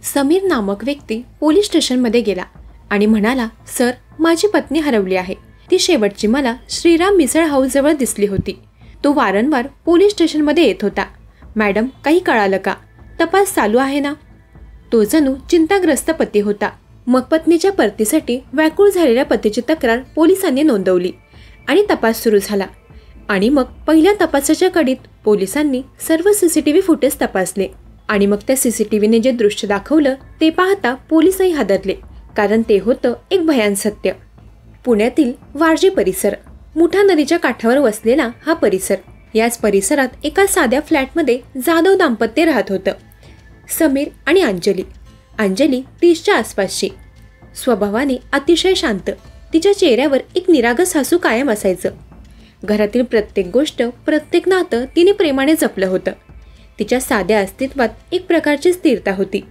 समीर नामक व्यक्ती पोलीस स्टेशनमध्ये गेला आणि म्हणाला, सर, माझी पत्नी हरवली आहे. ती शेवटची मला श्रीराम मिसळ हाऊस जवळ दिसली होती. तो वारंवार पोलीस स्टेशनमध्ये येत होता. मॅडम, काही कळालं का? तपास चालू आहे ना? तो जणू चिंताग्रस्त पती होता. मग पत्नीच्या परतीसाठी व्याकुळ झालेल्या पतीची तक्रार पोलिसांनी नोंदवली आणि तपास सुरू झाला. आणि मग पहिल्या तपासाच्या कडीत पोलिसांनी सर्व CCTV फुटेज तपासले आणि मग त्या CCTVने जे दृश्य दाखवलं ते पाहता पोलिसही हादरले, कारण ते होतं एक भयान सत्य. पुण्यातील वारजे परिसर, मुठा नदीच्या काठावर वसलेला हा परिसर. याच परिसरात एका साध्या फ्लॅटमध्ये जाधव दाम्पत्य राहत होतं. समीर आणि अंजली. अंजली 30च्या आसपासची. स्वभावाने अतिशय शांत. तिच्या चेहऱ्यावर एक निरागस हसू कायम असायचं. घरातील प्रत्येक गोष्ट, प्रत्येक नातं तिने प्रेमाने जपलं होतं. तिच्या साध्या अस्तित्वात एक प्रकारची स्थिरता होती,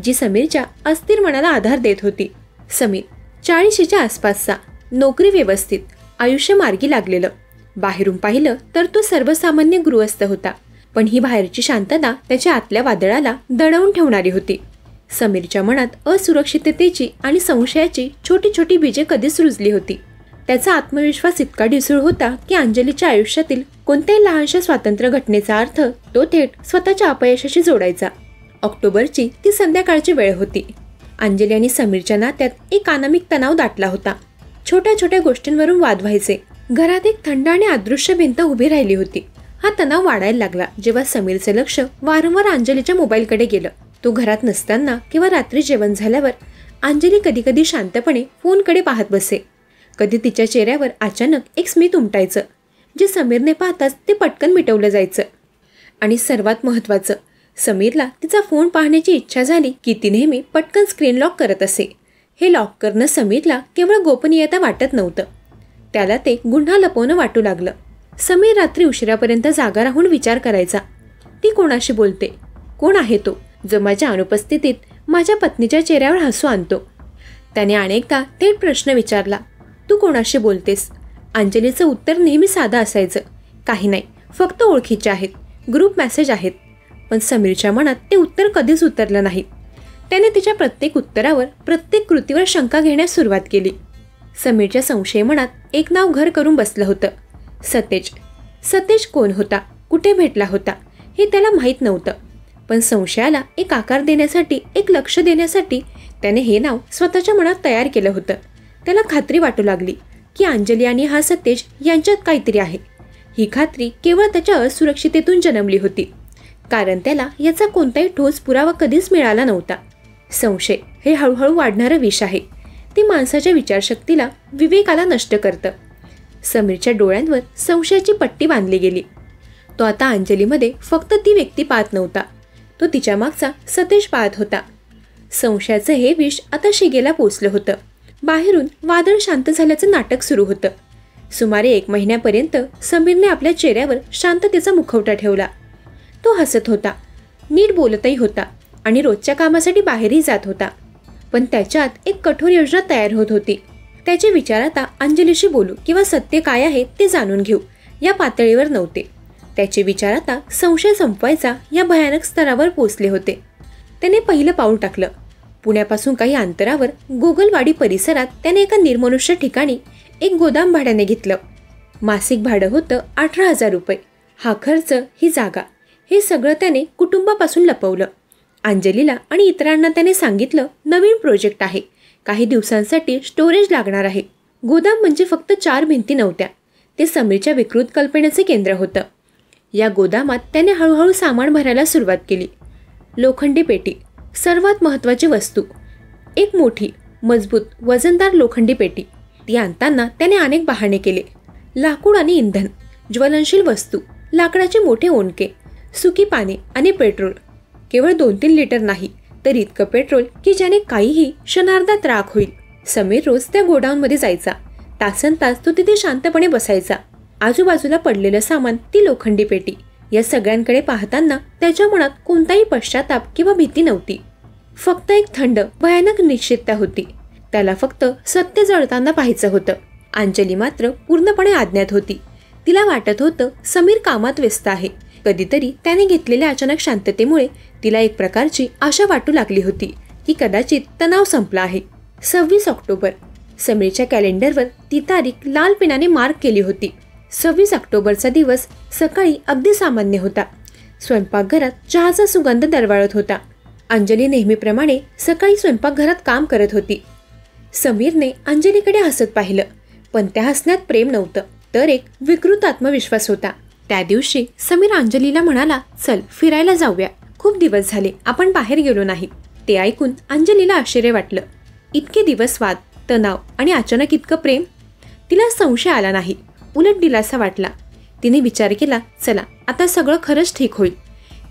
जी समीरच्या अस्थिर मनाला आधार देत होती. समीर 40च्या आसपासचा, नोकरी व्यवस्थित, आयुष्य मार्गी लागलेलं. बाहेरून पाहिलं तर तो सर्वसामान्य गृहस्थ होता, पण ही बाहेरची शांतता त्याच्या आतल्या वादळाला दडवून ठेवणारी होती. समीरच्या मनात असुरक्षिततेची आणि संशयाची छोटी छोटी बीजे कधीच रुजली होती. त्याचा आत्मविश्वास इतका ढिसूळ होता की अंजलीच्या आयुष्यातील कोणत्याही लहानशा स्वातंत्र्य घटनेचा अर्थ तो थेट स्वतःच्या अपयशाशी जोडायचा. ऑक्टोबरची ती संध्याकाळची वेळ होती. अंजली आणि समीरच्या नात्यात एक अनामिक तणाव दाटला होता. छोट्या छोट्या गोष्टींवरून वाद व्हायचे. घरात एक थंड आणि अदृश्य भिंत उभी राहिली होती. हा तणाव वाढायला लागला जेव्हा समीरचे लक्ष वारंवार अंजलीच्या मोबाईलकडे गेलं. तो घरात नसताना किंवा रात्री जेवण झाल्यावर अंजली कधी कधी शांतपणे फोनकडे पाहत बसे. कधी तिच्या चेहऱ्यावर अचानक एक स्मित उमटायचं, जे समीरने पाहताच ते पटकन मिटवलं जायचं. आणि सर्वात महत्त्वाचं, समीरला तिचा फोन पाहण्याची इच्छा झाली की ती नेहमी पटकन स्क्रीन लॉक करत असे. हे लॉक करणं समीरला केवळ गोपनीयता वाटत नव्हतं, त्याला ते गुन्हा लपवणं वाटू लागलं. समीर रात्री उशिरापर्यंत जागा राहून विचार करायचा, ती कोणाशी बोलते? कोण आहे तो, जो माझ्या अनुपस्थितीत माझ्या पत्नीच्या चेहऱ्यावर हसू आणतो? त्याने अनेकदा थेट प्रश्न विचारला, तू कोणाशी बोलतेस? अंजलीचं उत्तर नेहमी साधं असायचं, काही नाही, फक्त ओळखीचे आहेत, ग्रुप मेसेज आहेत. पण समीरच्या मनात ते उत्तर कधीच उतरलं नाही. त्याने तिच्या प्रत्येक उत्तरावर, प्रत्येक कृतीवर शंका घेण्यास सुरुवात केली. समीरच्या संशय मनात एक नाव घर करून बसलं होतं, सतेज. सतेज कोण होता, कुठे भेटला होता हे त्याला माहीत नव्हतं, पण संशयाला एक आकार देण्यासाठी, एक लक्ष देण्यासाठी त्याने हे नाव स्वतःच्या मनात तयार केलं होतं. त्याला खात्री वाटू लागली की अंजली आणि हा सतेज यांच्यात काहीतरी आहे. ही खात्री केवळ त्याच्या असुरक्षिततेतून जन्मली होती, कारण त्याला याचा कोणताही ठोस पुरावा कधीच मिळाला नव्हता. संशय हे हळूहळू वाढणारं विष आहे. ते माणसाच्या विचारशक्तीला, विवेकाला नष्ट करतं. समीरच्या डोळ्यांवर संशयाची पट्टी बांधली गेली. तो आता अंजलीमध्ये फक्त ती व्यक्ती पाहत नव्हता, तो तिच्या मागचा सतेज पाहत होता. संशयाचं हे विष आता शिगेला पोचलं होतं. बाहेरून वादळ शांत झाल्याचं नाटक सुरू होतं. सुमारे 1 महिन्यापर्यंत समीरने आपल्या चेहऱ्यावर शांततेचा मुखवटा ठेवला. तो हसत होता, नीट बोलतही होता आणि रोजच्या कामासाठी बाहेरही जात होता. पण त्याच्यात एक कठोर योजना तयार होत होती. त्याचे विचार आता अंजलीशी बोलू किंवा सत्य काय आहे ते जाणून घेऊ या पातळीवर नव्हते. त्याचे विचार आता संशय संपवायचा या भयानक स्तरावर पोचले होते. त्याने पहिलं पाऊल टाकलं. पुण्यापासून काही अंतरावर गोगलवाडी परिसरात त्याने एका निर्मनुष्य ठिकाणी एक गोदाम भाड्याने घेतलं. मासिक भाडं होतं 18,000 रुपये. हा खर्च, ही जागा, हे सगळं त्याने कुटुंबापासून लपवलं. अंजलीला आणि इतरांना त्याने सांगितलं, नवीन प्रोजेक्ट आहे, काही दिवसांसाठी स्टोरेज लागणार आहे. गोदाम म्हणजे फक्त 4 भिंती नव्हत्या, ते समीरच्या विकृत कल्पनेचे केंद्र होतं. या गोदामात त्याने हळूहळू सामान भरायला सुरुवात केली. लोखंडी पेटी, सर्वात महत्त्वाची वस्तू. एक मोठी, मजबूत, वजनदार लोखंडी पेटी. ती आणताना त्याने अनेक बहाणे केले. लाकूड आणि इंधन, ज्वलनशील वस्तू, लाकडाचे मोठे ओंडके, सुकी पाने आणि पेट्रोल. केवळ 2-3 लिटर नाही, तर इतकं पेट्रोल की ज्याने काहीही क्षणार्धात राख होईल. समीर रोज त्या गोडाऊनमध्ये जायचा. तासनतास तो तिथे शांतपणे बसायचा. आजूबाजूला पडलेलं सामान, ती लोखंडी पेटी, या सगळ्यांकडे पाहताना त्याच्या मनात कोणताही पश्चाताप किंवा भीती नव्हती. फक्त एक थंड, भयानक निश्चितता होती. त्याला फक्त सत्य जळताना पाहायचं होतं. अंजली मात्र पूर्णपणे अज्ञात होती. तिला वाटत होतं समीर कामात व्यस्त आहे. कधीतरी त्याने घेतलेल्या अचानक शांततेमुळे तिला एक प्रकारची आशा वाटू लागली होती की कदाचित तणाव संपला आहे. 26 ऑक्टोबर. समीरच्या कॅलेंडरवर ती तारीख लाल पेनाने मार्क केली होती. 26 ऑक्टोबरचा दिवस सकाळी अगदी सामान्य होता. स्वयंपाकघरात चहाचा सुगंध दरवळत होता. अंजली नेहमीप्रमाणे सकाळी स्वयंपाकघरात काम करत होती. समीरने अंजलीकडे हसत पाहिलं, पण त्या हसण्यात प्रेम नव्हतं, तर एक विकृत आत्मविश्वास होता. त्या दिवशी समीर अंजलीला म्हणाला, चल फिरायला जाऊया, खूप दिवस झाले आपण बाहेर गेलो नाही. ते ऐकून अंजलीला आश्चर्य वाटलं. इतके दिवस वाद, तणाव आणि अचानक इतकं प्रेम. तिला संशय आला नाही, उलट दिलासा वाटला. तिने विचार केला, चला आता सगळं खरंच ठीक होईल.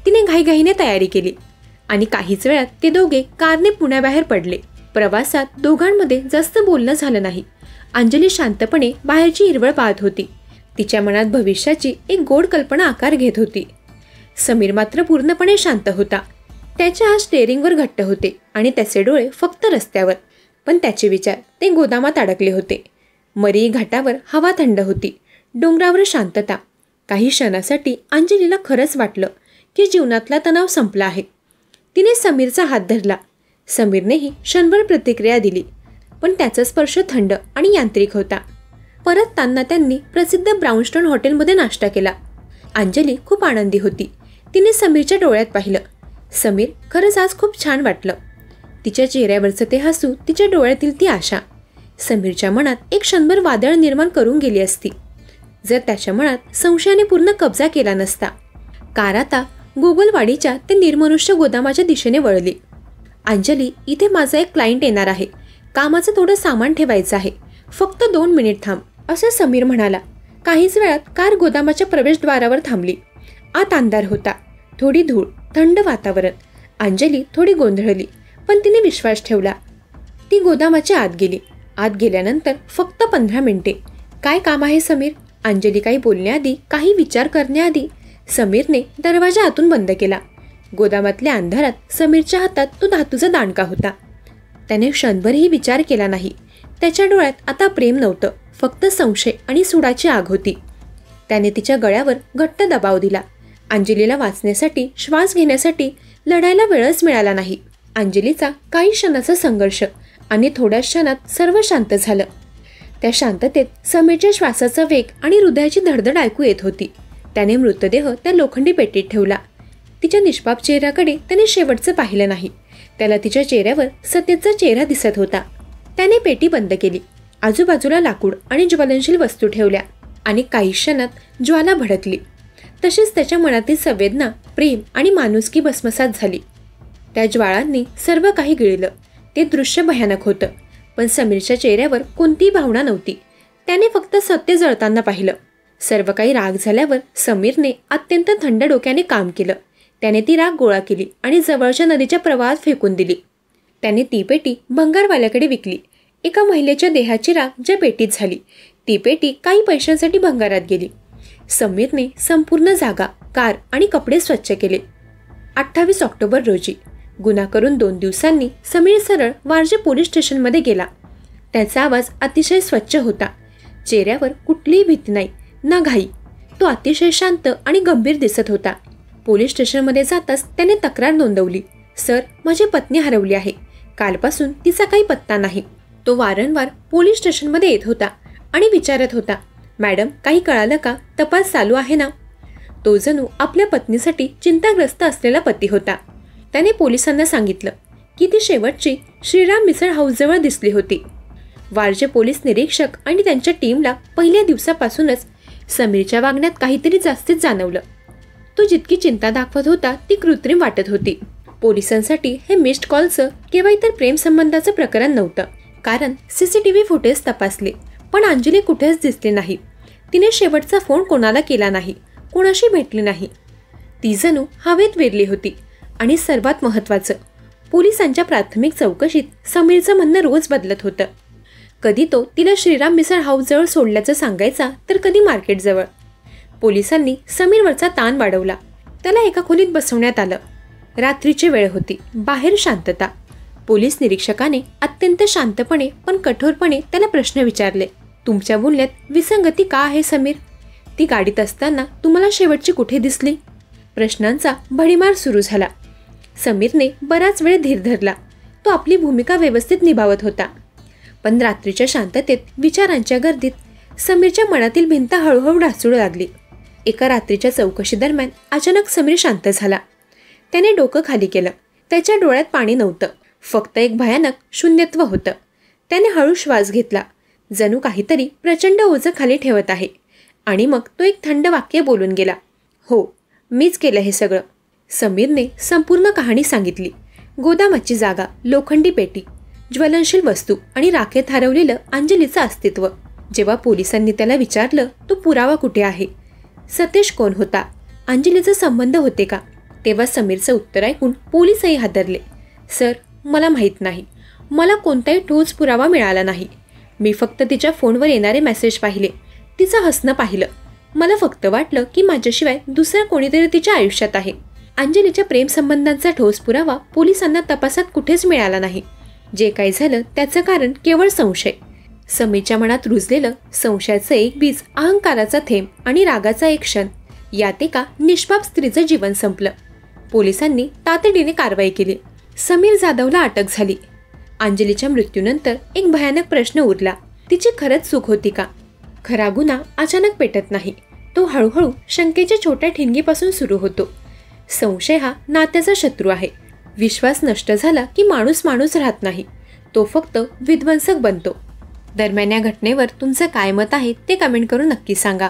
तिने घाईघाईने तयारी केली आणि काहीच वेळात ते दोघे कारने पुण्याबाहेर पडले. प्रवासात दोघांमध्ये जास्त बोलणं झालं नाही. अंजली शांतपणे बाहेरची हिरवळ पाहत होती. तिच्या मनात भविष्याची एक गोड कल्पना आकार घेत होती. समीर मात्र पूर्णपणे शांत होता. त्याचे हात स्टेअरिंगवर घट्ट होते आणि त्याचे डोळे फक्त रस्त्यावर, पण त्याचे विचार ते गोदामात अडकले होते. मरी घाटावर हवा थंड होती, डोंगरावर शांतता. काही क्षणासाठी अंजलीला खरंच वाटलं की जीवनातला तणाव संपला आहे. तिने समीरचा हात धरला. समीरनेही क्षणभर प्रतिक्रिया दिली, पण त्याचा स्पर्श थंड आणि यांत्रिक होता. परतताना त्यांनी प्रसिद्ध ब्राउनस्टोन हॉटेलमध्ये नाश्ता केला. अंजली खूप आनंदी होती. तिने समीरच्या डोळ्यात पाहिलं. समीर, खरंच आज खूप छान वाटलं. तिच्या चेहऱ्यावरचं ते हसू, तिच्या डोळ्यातील ती आशा समीरच्या मनात एक क्षणभर वादळ निर्माण करून गेली असती, जर त्याच्या मनात संशयाने पूर्ण कब्जा केला नसता. कार आता गोगलवाडीच्या ते निर्मनुष्य गोदामाच्या दिशेने वळली. अंजली, इथे माझा एक क्लायंट येणार आहे, कामाचं थोडं सामान ठेवायचं आहे, फक्त 2 मिनिट थांब, असं समीर म्हणाला. काहीच वेळात कार गोदामाच्या प्रवेशद्वारावर थांबली. आत अंधार होता, थोडी धूळ, थंड वातावरण. अंजली थोडी गोंधळली, पण तिने विश्वास ठेवला. ती गोदामाच्या आत गेली. आत गेल्यानंतर फक्त 15 मिनिटे. काय काम आहे समीर? अंजली काही बोलण्याआधी, काही विचार करण्याआधी समीरने दरवाजा आतून बंद केला. गोदामातल्या अंधारात समीरच्या हातात तो धातूचा दांडका होता. त्याने क्षणभरही विचार केला नाही. त्याच्या डोळ्यात आता प्रेम नव्हतं, फक्त संशय आणि सुडाची आग होती. त्याने तिच्या गळ्यावर घट्ट दबाव दिला. अंजलीला वाचण्यासाठी, श्वास घेण्यासाठी लढायला वेळच मिळाला नाही. अंजलीचा काही क्षणाचा संघर्ष आणि थोड्या क्षणात सर्व शांत झालं. त्या शांततेत समीरच्या श्वासाचा वेग आणि हृदयाची धडधड ऐकू येत होती. त्याने मृतदेह त्या लोखंडी पेटीत ठेवला. तिच्या निष्पाप चेहऱ्याकडे त्याने शेवटचं पाहिलं नाही. त्याला तिच्या चेहऱ्यावर सत्यचा चेहरा दिसत होता. त्याने पेटी बंद केली. आजूबाजूला लाकूड आणि ज्वलनशील वस्तू ठेवल्या आणि काही क्षणात ज्वाला भडकली. तसेच त्याच्या मनातील संवेदना, प्रेम आणि माणुसकी भस्मसात झाली. त्या ज्वाळांनी सर्व काही गिळलं. ते दृश्य भयानक होतं, पण समीरच्या चेहऱ्यावर कोणतीही भावना नव्हती. त्याने फक्त सत्य जळताना पाहिलं. सर्व काही राग झाल्यावर समीरने अत्यंत थंड डोक्याने काम केलं. त्याने ती राग गोळा केली आणि जवळच्या नदीच्या प्रवाहात फेकून दिली. त्याने ती पेटी भंगारवाल्याकडे विकली. एका महिलेच्या देहाची राख ज्या पेटीत झाली, ती पेटी काही पैशांसाठी भंगारात गेली. समीरने संपूर्ण जागा, कार आणि कपडे स्वच्छ केले. 28 ऑक्टोबर रोजी गुन्हा करून 2 दिवसांनी समीर सरळ वारजे पोलीस स्टेशनमध्ये गेला. त्याचा आवाज अतिशय स्वच्छ होता. चेहऱ्यावर कुठलीही भीती नाही, ना घाई. तो अतिशय शांत आणि गंभीर दिसत होता. पोलीस स्टेशनमध्ये जाताच त्याने तक्रार नोंदवली. सर, माझी पत्नी हरवली आहे. कालपासून तिचा काही पत्ता नाही. तो वारंवार पोलीस स्टेशनमध्ये येत होता आणि विचारत होता, मॅडम काही कळालं का? तपास चालू आहे ना? तो जणू आपल्या पत्नीसाठी चिंताग्रस्त असलेला पती होता. त्याने पोलिसांना सांगितलं की ती शेवटची श्रीराम मिसळ हाऊसजवळ दिसली होती. वारजे पोलीस निरीक्षक आणि त्यांच्या टीमला पहिल्या दिवसापासूनच समीरच्या वागण्यात काहीतरी जास्तीच जाणवलं. तो जितकी चिंता दाखवत होता ती कृत्रिम वाटत होती. पोलिसांसाठी हे मिस्ड कॉलचं किंवा इतर प्रेमसंबंधाचं प्रकरण नव्हतं, कारण CCTV फुटेज तपासले, पण अंजली कुठेच दिसली नाही. तिने शेवटचा फोन कोणाला केला नाही, कोणाशी भेटली नाही. ती जणू हवेत विरली होती. आणि सर्वात महत्त्वाचं, पोलिसांच्या प्राथमिक चौकशीत समीरचं म्हणणं रोज बदलत होतं. कधी तो तिला श्रीराम मिसळ हाऊसजवळ सोडल्याचं सांगायचा, तर कधी मार्केटजवळ. पोलिसांनी समीरवरचा ताण वाढवला. त्याला एका खोलीत बसवण्यात आलं. रात्रीची वेळ होती, बाहेर शांतता. पोलीस निरीक्षकाने अत्यंत शांतपणे पण कठोरपणे त्याला प्रश्न विचारले. तुमच्या बोलण्यात विसंगती का आहे समीर? ती गाडीत असताना तुम्हाला शेवटची कुठे दिसली? प्रश्नांचा भडीमार सुरू झाला. समीरने बराच वेळ धीर धरला. तो आपली भूमिका व्यवस्थित निभावत होता. पण रात्रीच्या शांततेत, विचारांच्या गर्दीत समीरच्या मनातील भिंत हळूहळू ढासळू लागली. एका रात्रीच्या चौकशीदरम्यान अचानक समीर शांत झाला. त्याने डोकं खाली केलं. त्याच्या डोळ्यात पाणी नव्हतं, फक्त एक भयानक शून्यत्व होतं. त्याने हळू श्वास घेतला, जणू काहीतरी प्रचंड ओझं खाली ठेवत आहे. आणि मग तो एक थंड वाक्य बोलून गेला, हो, मीच केलं हे सगळं. समीरने संपूर्ण कहाणी सांगितली. गोदामाची जागा, लोखंडी पेटी, ज्वलनशील वस्तू आणि राखेत हरवलेलं अंजलीचं अस्तित्व. जेव्हा पोलिसांनी त्याला विचारलं, तो पुरावा कुठे आहे, सतेश कोण होता, अंजलीचे संबंध होते का, तेव्हा समीरचं उत्तर ऐकून पोलिसही हादरले. सर, मला माहीत नाही. मला कोणताही ठोस पुरावा मिळाला नाही. मी फक्त तिच्या फोनवर येणारे मेसेज पाहिले, तिचं हसणं पाहिलं. मला फक्त वाटलं की माझ्याशिवाय दुसरा कोणीतरी तिच्या आयुष्यात आहे. अंजलीच्या प्रेमसंबंधांचा ठोस पुरावा पोलिसांना तपासात कुठेच मिळाला नाही. जे काही झालं त्याचं कारण केवळ संशय. समीरच्या मनात रुजलेलं संशयाचं एक बीज, अहंकाराचा थेंब आणि रागाचा एक क्षण, यात एका निष्पाप स्त्रीचं जीवन संपलं. पोलिसांनी तातडीने कारवाई केली. समीर जाधवला अटक झाली. अंजलीच्या मृत्यूनंतर एक भयानक प्रश्न उरला, तिची खरंच चूक होती का? खरा गुन्हा अचानक पेटत नाही, तो हळूहळू शंकेच्या छोट्या ठिणगीपासून सुरू होतो. संशय हा नात्याचा शत्रू आहे. विश्वास नष्ट झाला की माणूस राहत नाही, तो फक्त विध्वंसक बनतो. दरम्यान या घटनेवर तुमचं काय मत आहे ते कमेंट करून नक्की सांगा.